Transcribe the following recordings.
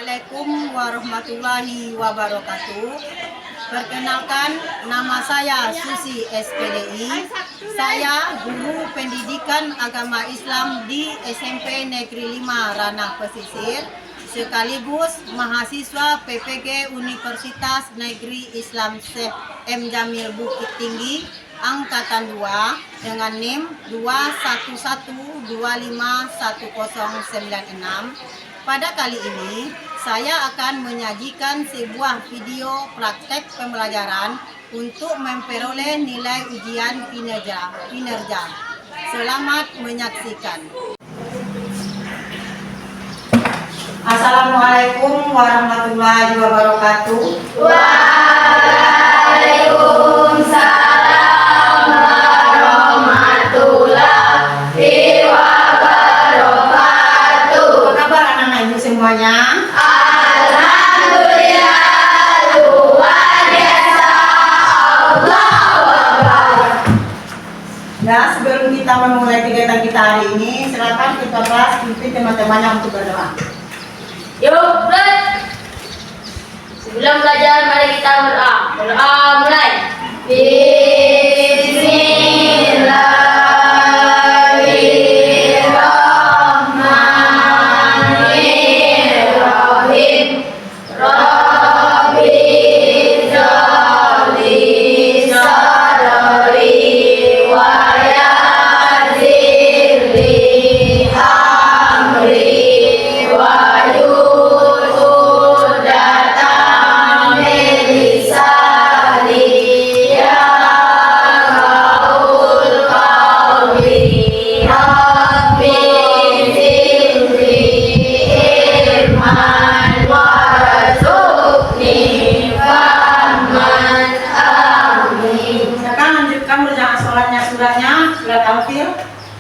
Assalamualaikum warahmatullahi wabarakatuh. Perkenalkan, nama saya Susi SPDI. Saya guru pendidikan agama Islam di SMP Negeri 5 Ranah Pesisir, sekaligus mahasiswa PPG Universitas Negeri Islam Syekh M. Jamil Bukit Tinggi Angkatan 2 dengan NIM 211251096. Pada kali ini, saya akan menyajikan sebuah video praktek pembelajaran untuk memperoleh nilai ujian kinerja. Selamat menyaksikan. Assalamualaikum warahmatullahi wabarakatuh. Waalaikumsalam warahmatullahi wabarakatuh. Apa kabar anak-anak ibu semuanya? Alhamdulillah, luar biasa. Allahu Akbar. Ya, sebelum kita memulai kegiatan kita hari ini, silakan kita kelas pimpin teman-temannya untuk berdoa. Yuk, mulai. Sebelum belajar, mari kita berdoa. Berdoa mulai. Bismillahirrahmanirrahim. Rabbi jali sadri wa yassir li amri wa yudatan min lisani yafqahul qawli. Rabbi zidni ilman warzuqni fahman. Amin. Silakan lanjutkan bacaan sholatnya suratnya, surat Al-Fil.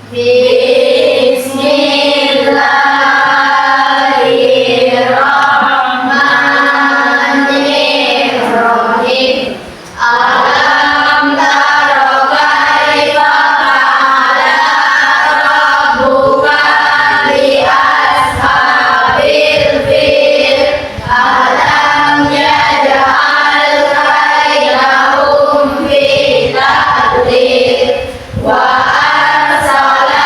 Bismillahirrahmanirrahim. Alam tara kaifa fa'ala rabbuka bi ashabil fil. Alam yaj'al kaidahum fi tadlil wa arsala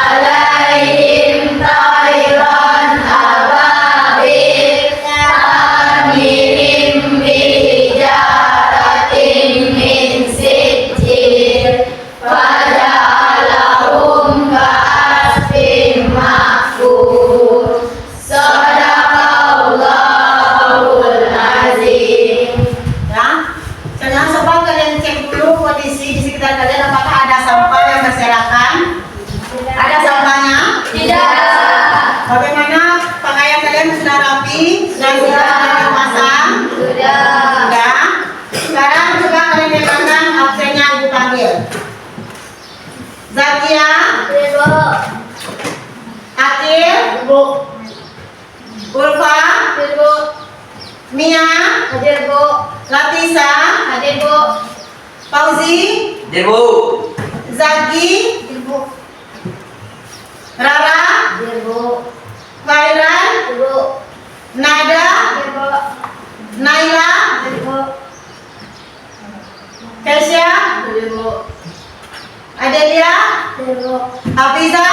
alaihim tayran ababil tarmihim bihijaratin min sijil faja'alahum ka'asfin ma'kul. Sadaqallahul azim. Ya, jangan coba kalian cek dulu kondisi di sekitar kalian, apakah ada sampah yang berserakan? Ada sampahnya? Tidak. Bagaimana pakaian kalian sudah rapi? Sudah dipasang? Sudah. Sudah. Sekarang coba kalian dengarkan absennya ibu panggil. Zakia, Ibu. Akil, Ulfa, Ibu. Mia, Hadir, Bu. Latisa, Hadir, Bu. Fauzi, Debu, Zaki, Ibu. Rara, Hadir, Bu. Fairan, Ibu. Nada, Hadir, Bu. Naila, Hadir, Bu. Kesya, Hadir, Bu. Adelia, Hadir, Bu. Hafiza.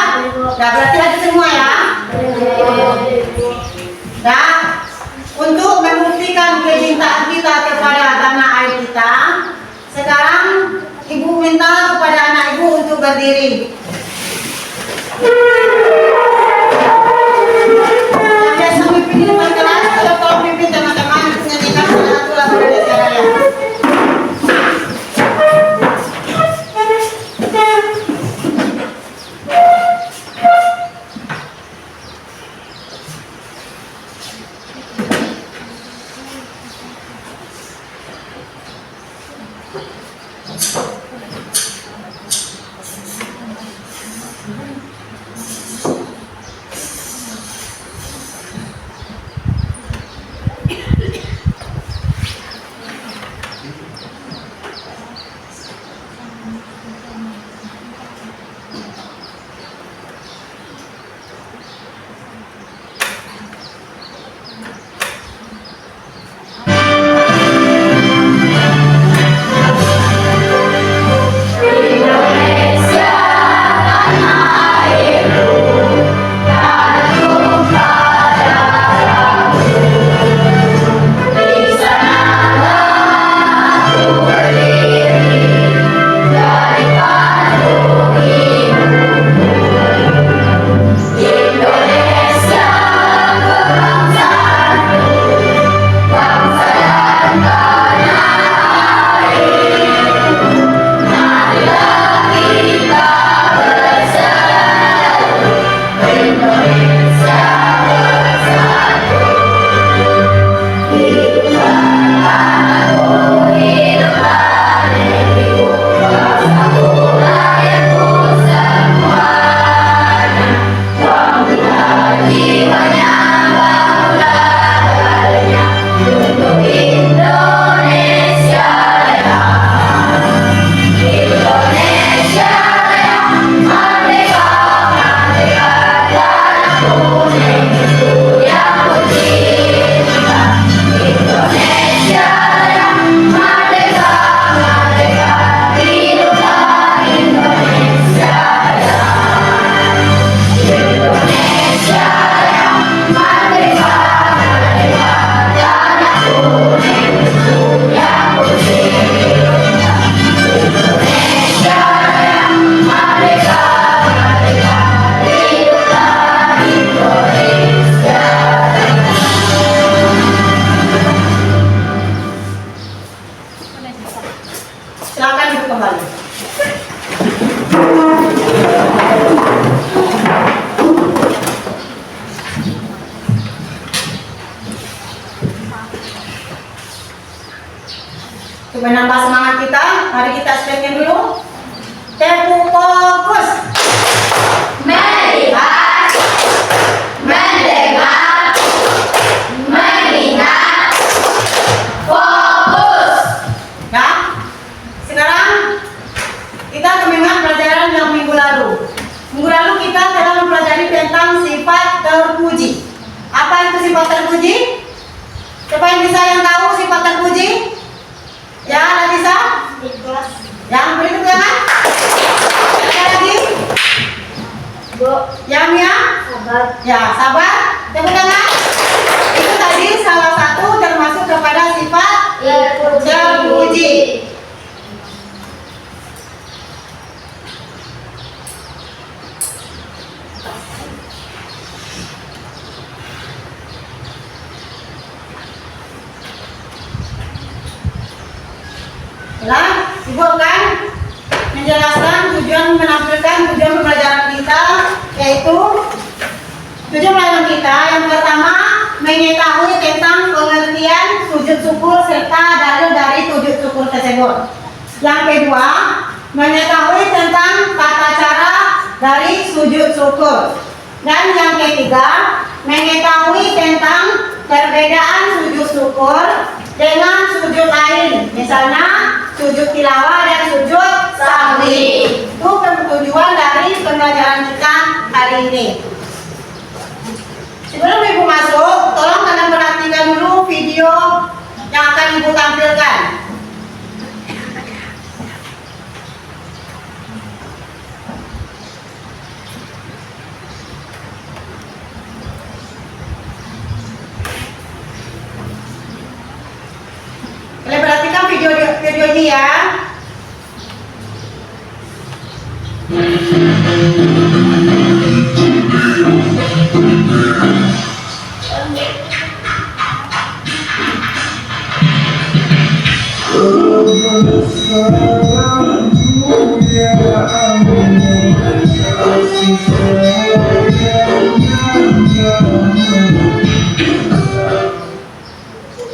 Nah, berarti ada semua ya. Hadir, Bu. Nah, untuk membuktikan kecintaan kita kepada tanah air kita, sekarang ibu minta kepada anak ibu untuk berdiri. Yang biasa pimpin di depan kelas, kalau tolong pimpin teman-teman nyanyikan salah satu lagu dari Saraya. Coba nambah semangat kita. Mari kita speaking dulu. Tempo fokus. Melihat, mendengar, mengingat, fokus. Ya. Sekarang kita akan mengingat pelajaran yang minggu lalu. Minggu lalu kita telah mempelajari tentang sifat terpuji. Apa itu sifat terpuji? Siapa yang tahu sifat terpuji? Ya, Latisa? Ikhlas. Yang berikutnya kan? Ada lagi? Bu, Yang ya? sabar. Ya, sabar. Tepuk tangan. Itu tadi salah satu termasuk kepada sifat terpuji. Nah, Ibu akan menjelaskan tujuan pembelajaran kita, yaitu tujuan pembelajaran kita yang pertama mengetahui tentang pengertian sujud syukur serta dalil dari sujud syukur tersebut. Yang kedua, mengetahui tentang tata cara dari sujud syukur. Dan yang ketiga, mengetahui tentang perbedaan sujud syukur dengan sujud lain, misalnya sujud tilawah dan sujud sahwi. Itu tujuan dari pembelajaran kita hari ini. Sebelum Ibu masuk, tolong kalian perhatikan dulu video yang akan Ibu tampilkan. Kalian perhatikan video ini ya.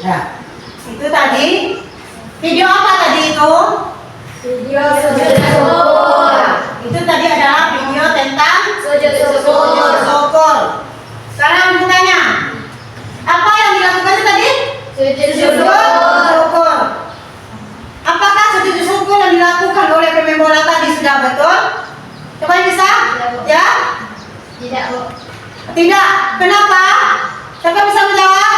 Nah, itu tadi video apa tadi itu? Video sujud syukur. Itu tadi adalah video tentang Sujud sujud syukur. syukur. Sekarang aku tanya, apa yang dilakukan tadi? Sujud Sujud syukur. syukur. Apakah sujud syukur yang dilakukan oleh pembola tadi sudah betul? Coba yang bisa? Ya? Tidak, Bu. Tidak. Kenapa? Siapa bisa menjawab?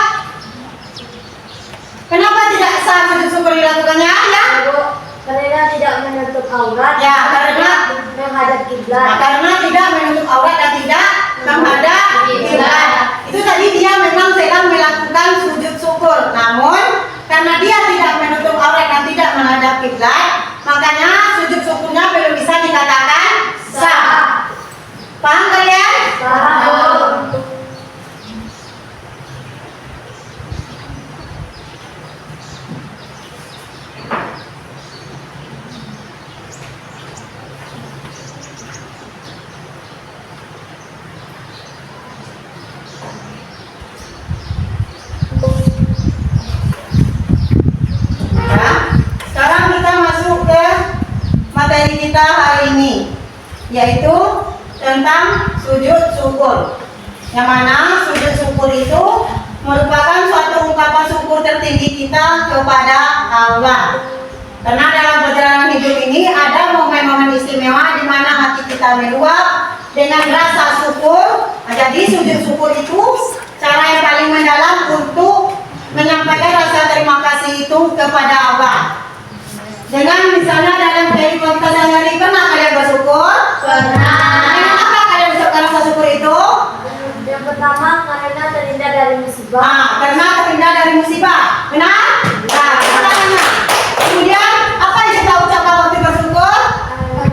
Kenapa tidak sah sujud syukur dilakukannya? Ya? Bu, karena tidak menutup aurat. Ya, karena- menghadap Nah, kiblat. karena tidak menutup aurat dan tidak menghadap kiblat. Itu tadi dia memang sedang melakukan sujud syukur. Namun karena dia tidak menutup aurat dan tidak menghadap kiblat, makanya sujud syukurnya belum bisa dikatakan sah. Paham kalian? Paham. Ya. Sekarang kita masuk ke materi kita hari ini, yaitu tentang sujud syukur. Yang mana sujud syukur itu merupakan suatu ungkapan syukur tertinggi kita kepada Allah. Karena dalam perjalanan hidup ini ada momen-momen istimewa di mana hati kita meluap dengan rasa syukur. Nah, jadi sujud syukur itu cara yang paling mendalam untuk menyampaikan rasa terima kasih itu kepada Allah. Dengan misalnya dalam kehidupan kita sehari-hari, pernah kalian bersyukur? Pernah. Dengan apa kalian mengucapkan rasa syukur itu? Yang pertama karena terhindar dari musibah. Nah, karena terhindar dari musibah. Benar? Nah, pertanyaannya. Kemudian apa yang kita ucapkan waktu bersyukur?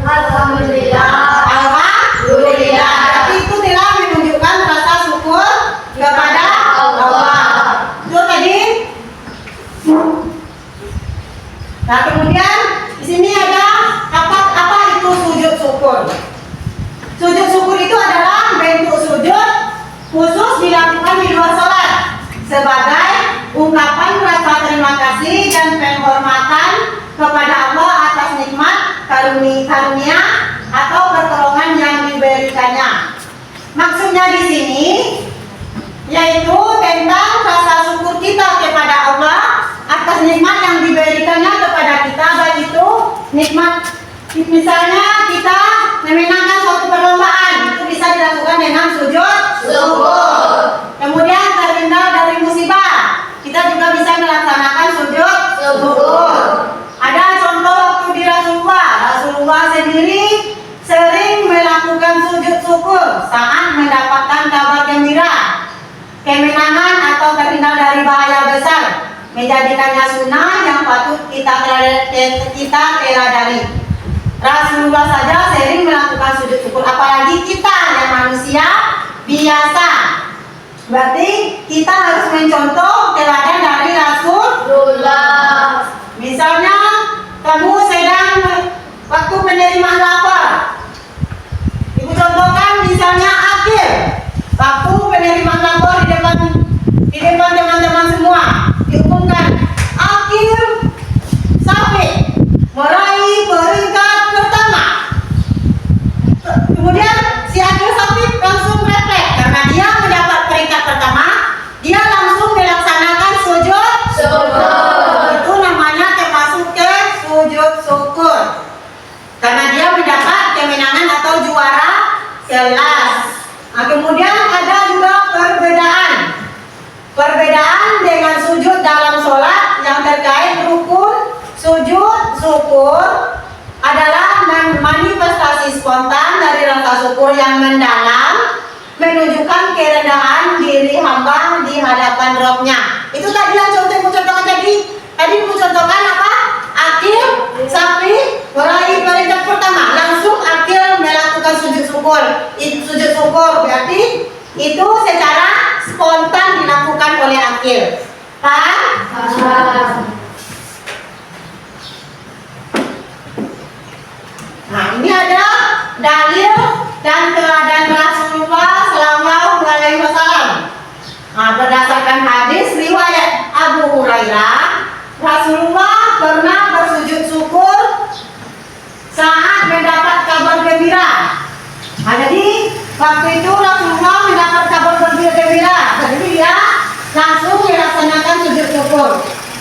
Alhamdulillah. Alhamdulillah. Tapi itu telah menunjukkan rasa syukur kepada Allah. Itu tadi. Nah, kemudian di sini ada apa itu sujud syukur? Sujud syukur itu adalah bentuk sujud khusus dilakukan di luar sholat sebagai ungkapan rasa terima terima kasih dan penghormatan kepada Allah atas nikmat karunia atau pertolongan yang diberikannya. Maksudnya di sini yaitu tentang rasa syukur kita kepada Allah atas nikmat yang diberikannya kepada kita, baik itu nikmat misalnya kita memenangkan suatu perlombaan, itu bisa dilakukan dengan sujud syukur. Kemudian terhindar dari musibah, kita juga bisa melaksanakan sujud syukur. Ada contoh waktu di Rasulullah sendiri sering melakukan sujud syukur saat mendapatkan kabar gembira, kemenangan atau terhindar dari bahaya besar, menjadikannya sunnah yang patut kita teladani. Rasulullah saja sering melakukan sujud syukur, apalagi kita yang manusia biasa. Berarti kita harus mencontoh teladan dari Rasulullah. Misalnya kamu sedang waktu menerima lapar, ibu contohkan misalnya Akil waktu menerima lapar di depan teman-teman semua, diumumkan Akil sampai meraih peringkat pertama. Kemudian si Akil Safif langsung refleks karena dia mendapat peringkat pertama, dia langsung melaksanakan sujud syukur. Itu namanya termasuk ke sujud syukur karena dia mendapat kemenangan atau juara kelas. Nah, kemudian ada juga perbedaan dengan sujud dalam sholat yang terkait rukun. Sujud syukur adalah manifestasi spontan dari rasa syukur yang mendalam, menunjukkan kerendahan diri hamba di hadapan Rabb-Nya. Itu tadi yang contohkan tadi Ibu contohkan apa? Akil Safi meraih peringkat pertama, langsung Akil melakukan sujud syukur. Itu sujud syukur berarti itu secara spontan dilakukan oleh Akil. Paham? Nah, ini ada dalil dan teladan Rasulullah Sallallahu Alaihi Wasallam. Nah, berdasarkan hadis riwayat Abu Hurairah, Rasulullah pernah bersujud syukur saat mendapat kabar gembira. Nah, jadi waktu itu Rasulullah mendapat kabar gembira, jadi dia langsung melaksanakan sujud syukur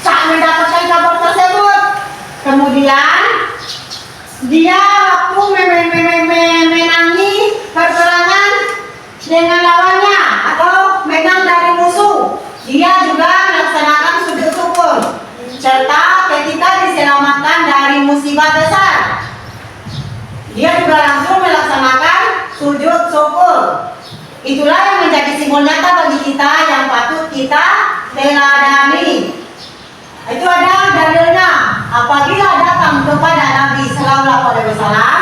saat mendapatkan kabar tersebut. Kemudian dia waktu menangi perperangan dengan lawannya atau menang dari musuh, dia juga melaksanakan sujud syukur. Serta ketika diselamatkan dari musibah besar, dia juga langsung melaksanakan sujud syukur. Itulah yang menjadi simbol nyata bagi kita yang patut kita teladani. Itu ada dalilnya. Apabila datang kepada Nabi Sallallahu Alaihi Wasallam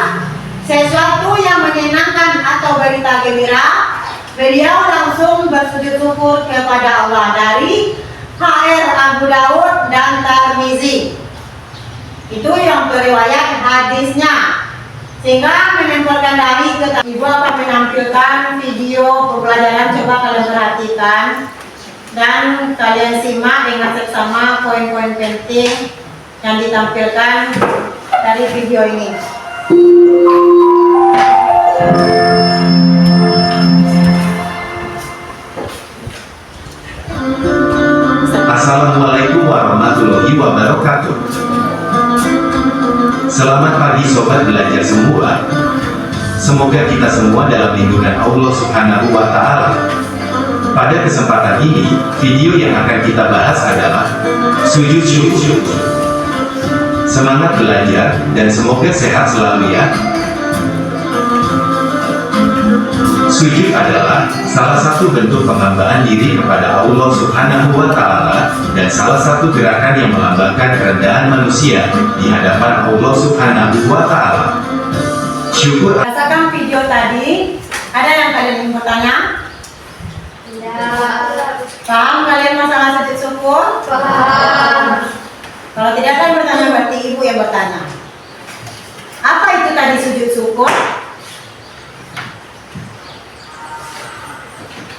sesuatu yang menyenangkan atau berita gembira, beliau langsung bersujud syukur kepada Allah. Dari HR Abu Daud dan Tirmizi. Itu yang beriwayat hadisnya. Sehingga menempelkan dari Ibu akan menampilkan video pembelajaran, coba kalian perhatikan dan kalian simak dengan seksama poin-poin penting yang ditampilkan dari video ini. Assalamualaikum warahmatullahi wabarakatuh. Selamat pagi sobat belajar semua. Semoga kita semua dalam lindungan Allah Subhanahu wa Ta'ala. Pada kesempatan ini, video yang akan kita bahas adalah sujud syukur. Semangat belajar dan semoga sehat selalu ya. Sujud adalah salah satu bentuk penghambaan diri kepada Allah Subhanahu wa Ta'ala dan salah satu gerakan yang melambangkan kerendahan manusia di hadapan Allah Subhanahu wa Ta'ala. Syukur. Rasakan video tadi, ada yang kalian ingin bertanya? Paham kalian masalah sujud syukur? Paham. Kalau tidak ada yang bertanya berarti ibu yang bertanya. Apa itu tadi sujud syukur?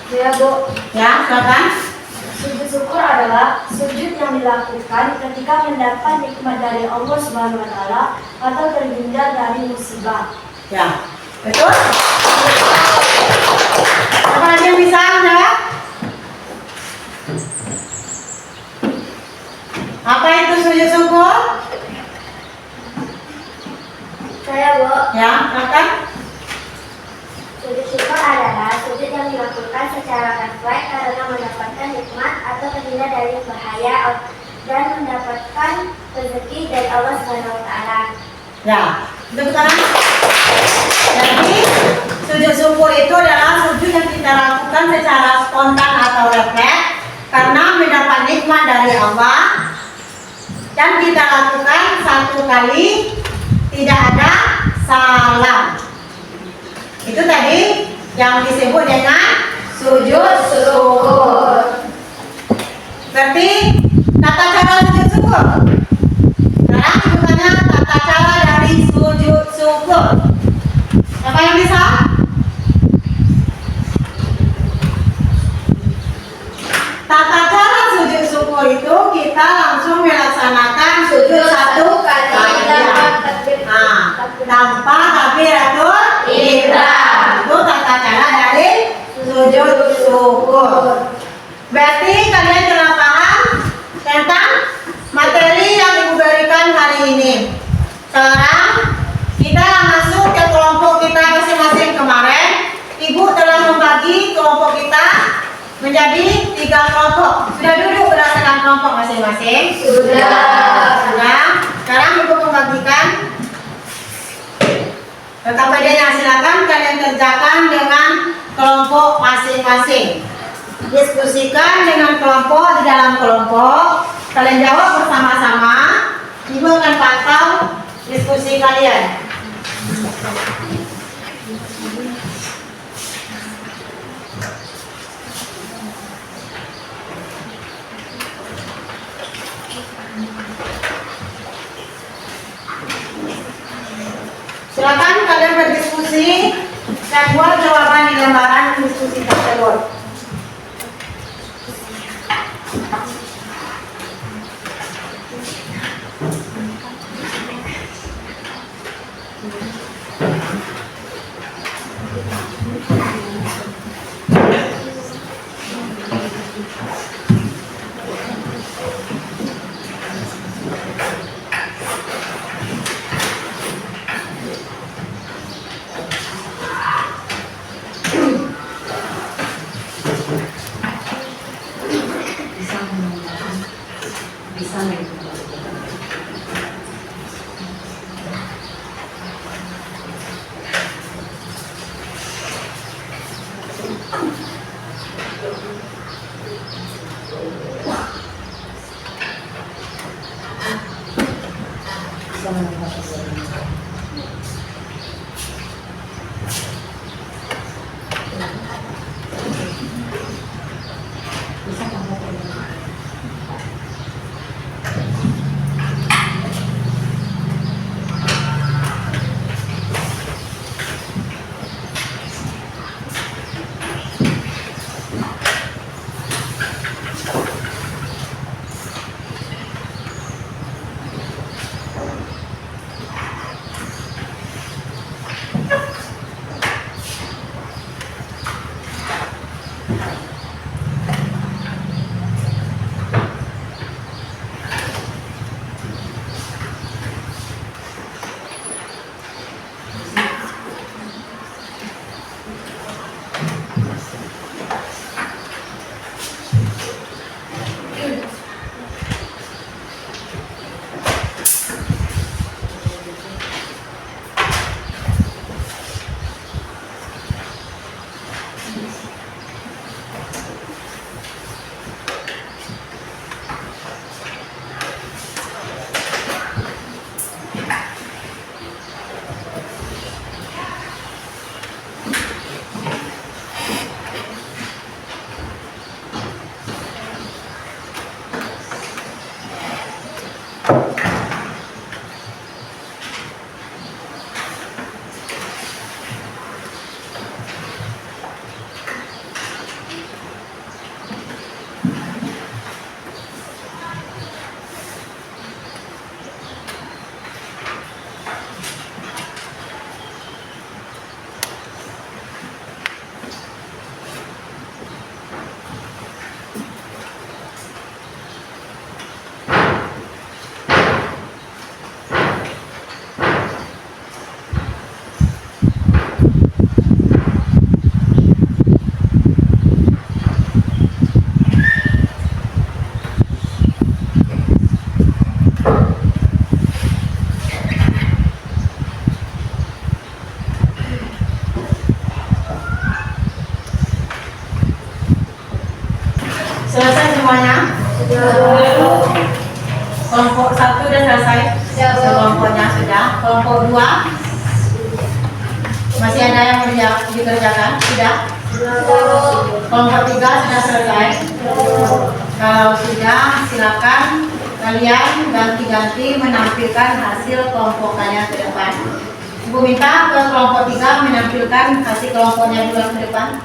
Ya Bu, Ya, silakan. sujud syukur adalah sujud yang dilakukan ketika mendapat nikmat dari Allah Subhanahu wa taala atau terhindar dari musibah. Ya, betul? Apa lagi yang bisa menjawab? Apa itu sujud syukur? Saya, Bu. Ya, silakan. Sujud syukur adalah sujud yang dilakukan secara refleks karena mendapatkan nikmat atau terhindar dari bahaya dan mendapatkan rezeki dari Allah Subhanahu wa taala. Ya, betul kan? Jadi, sujud syukur itu adalah sujud yang kita lakukan secara spontan atau refleks karena mendapat nikmat dari Allah dan kita lakukan satu kali, tidak ada salah. Itu tadi yang disebut dengan sujud syukur. Berarti tata cara sujud syukur. Sekarang bukannya tata cara dari sujud syukur. Siapa yang bisa? Tata cara sujud syukur itu kita langsung melaksanakan sujud satu kali. Nah, tanpa takbiratul ihram. Itu tata cara dari sujud syukur. Berarti kalian telah paham tentang materi yang Ibu berikan hari ini. Sekarang kita masuk ke kelompok kita masing-masing kemarin. Ibu telah membagi kelompok kita menjadi 3 kelompok. Sudah duduk berdasarkan kelompok masing-masing? Sudah. Sekarang Ibu membagikan KPD-nya. Silakan kalian kerjakan dengan kelompok masing-masing. Diskusikan dengan kelompok di dalam kelompok. Kalian jawab bersama-sama. Ibu akan pantau diskusi kalian. Silakan kalian berdiskusi dan buat jawaban di lembaran diskusi tersebut. Kelompok 1 sudah selesai? Kelompoknya sudah. Kelompok 2 masih ada yang dikerjakan? Sudah? Kelompok 3 sudah selesai? Kalau sudah, silakan kalian ganti-ganti menampilkan hasil kelompok kalian ke depan. Ibu minta ke kelompok 3 menampilkan hasil kelompoknya dulu ke depan.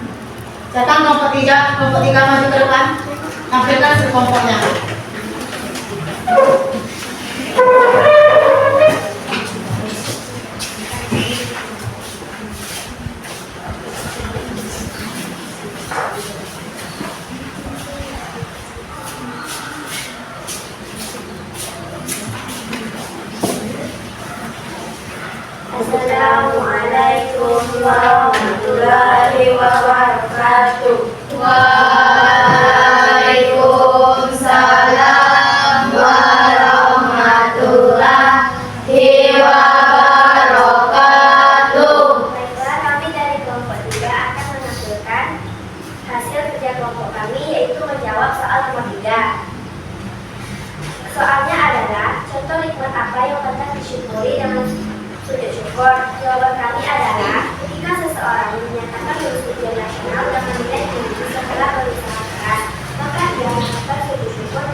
Silakan kelompok 3 maju ke depan, tampilkan hasil kelompoknya. Assalamualaikum warahmatullahi wabarakatuh. Waalaikumsalam warahmatullahi wabarakatuh. Baiklah, kami dari kelompok 3 akan menampilkan hasil kerja kelompok kami, yaitu menjawab soal nomor 3. Soalnya adalah contoh nikmat apa yang patut disyukuri dengan sujud syukur. Jawaban kami adalah ketika seseorang menyatakan lulus ujian nasional dengan nilai tinggi setelah berusaha keras, maka dia melakukan sujud syukur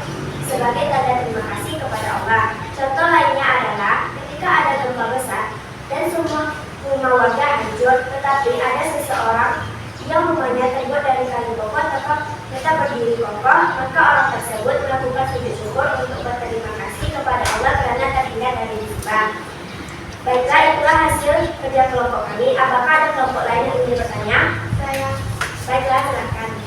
sebagai tanda terima kasih kepada Allah. Contoh lainnya adalah ketika ada gempa besar dan semua rumah warga hancur, tetapi ada seseorang yang rumahnya terbuat dari kayu kokoh tetap berdiri kokoh, maka orang tersebut melakukan sujud syukur untuk berterima kasih kepada Allah karena terhindar dari musibah. Baiklah, itulah hasil kerja kelompok kami. Apakah ada kelompok lain yang ingin bertanya? Baiklah, silakan.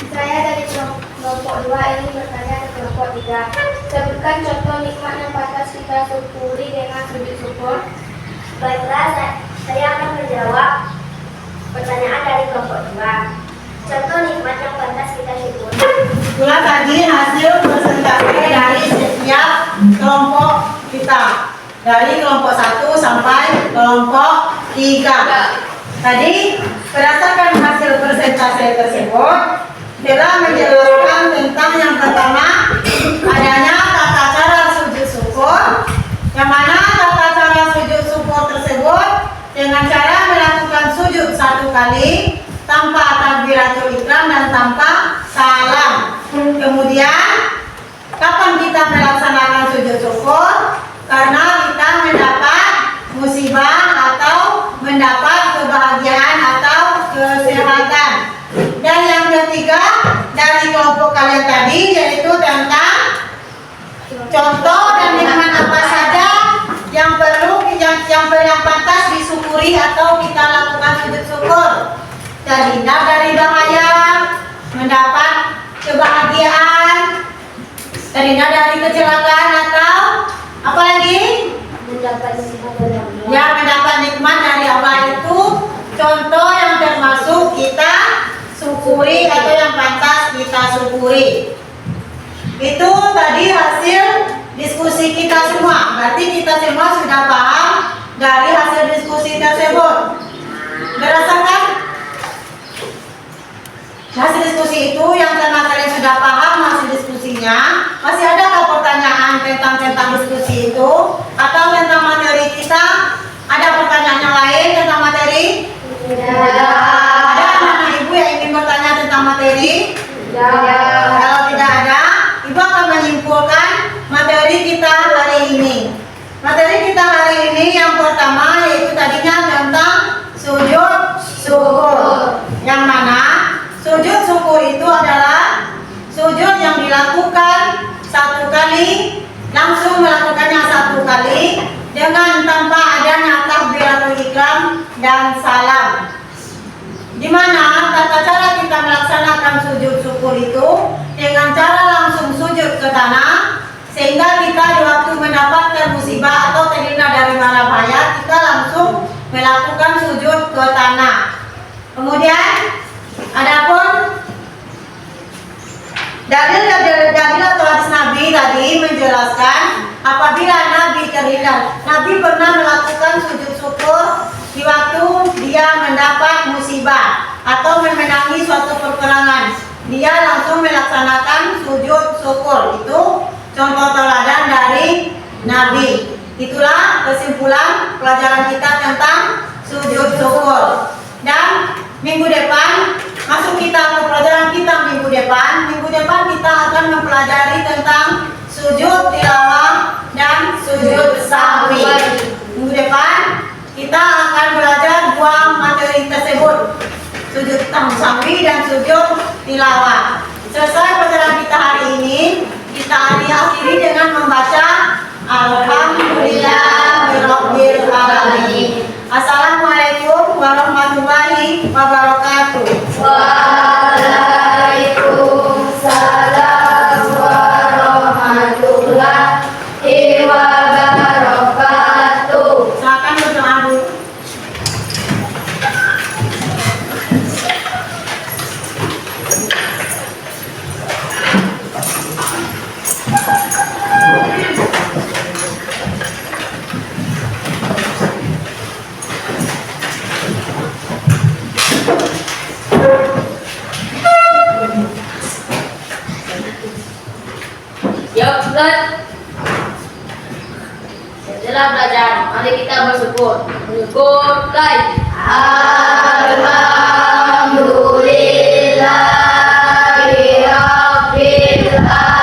Saya dari kelompok 2 ingin bertanya ke kelompok 3. Sebutkan contoh nikmat yang patut kita syukuri dengan sujud syukur. Baiklah, saya akan menjawab pertanyaan dari kelompok 2. Contoh nikmat yang pantas kita syukuri. Itulah tadi hasil persentase dari setiap kelompok kita. Dari kelompok 1 sampai kelompok 3. Tadi berdasarkan hasil persentase tersebut telah menjelaskan tentang yang pertama adanya tata cara sujud syukur, yang mana tata cara sujud syukur tersebut dengan cara melakukan sujud 1 kali tanpa takbiratul ihram dan tanpa salam. Kemudian kapan kita melaksanakan sujud syukur? Karena kita mendapat musibah atau mendapat kebahagiaan atau kesehatan. Dan yang ketiga dari kelompok kalian tadi yaitu tentang contoh dan nikmat apa saja yang perlu yang pantas disyukuri atau kita lakukan sujud syukur. Terhindar dari bahaya, mendapat kebahagiaan, terhindar dari kecelakaan atau apalagi Mendapat musibah dari Allah. yang mendapat nikmat dari Allah itu contoh yang termasuk kita syukuri atau yang pantas kita syukuri. Itu tadi hasil diskusi kita semua. Berarti kita semua sudah paham dari hasil diskusi tersebut. Berdasarkan hasil diskusi itu yang karena kalian sudah paham hasil diskusinya, masih adakah pertanyaan tentang diskusi itu atau tentang materi kita? Ada pertanyaan yang lain tentang materi? Ada anak ibu yang ingin bertanya tentang materi? Kalau tidak ada, ibu akan menyimpulkan materi kita hari ini. Materi kita hari ini yang pertama yaitu tadinya tentang sujud syukur. Yang mana sujud syukur itu adalah sujud yang dilakukan 1 kali, langsung melakukannya 1 kali dengan tanpa adanya takbiratul ihram dan salam. Di mana tata cara kita melaksanakan sujud syukur itu dengan cara langsung sujud ke tanah, sehingga kita di waktu mendapatkan musibah atau terhindar dari mara bahaya kita langsung melakukan sujud ke tanah. Kemudian adapun dalil atau hadis Nabi tadi menjelaskan apabila Nabi terhindar, Nabi pernah melakukan sujud syukur di waktu dia mendapat musibah atau memenangi suatu peperangan. Dia langsung melaksanakan sujud syukur. syukur. Itu contoh teladan dari Nabi. Itulah kesimpulan pelajaran kita tentang sujud syukur. Dan minggu depan, masuk kita ke pelajaran kita minggu depan. Minggu depan kita akan mempelajari tentang sujud tilawah dan sujud sahwi. Minggu depan kita akan belajar dua materi tersebut, sujud sahwi dan sujud tilawah. Selesai pelajaran kita hari ini, kita akhiri dengan membaca Alhamdulillahirabbil alamin. Assalamualaikum warahmatullahi wabarakatuh. Waalaikumsalam warahmatullahi wabarakatuh. Silakan berdoa dulu. Yuk, setelah belajar, mari kita bersyukur. Bersyukur, mulai. Alhamdulillahirabbil alamin.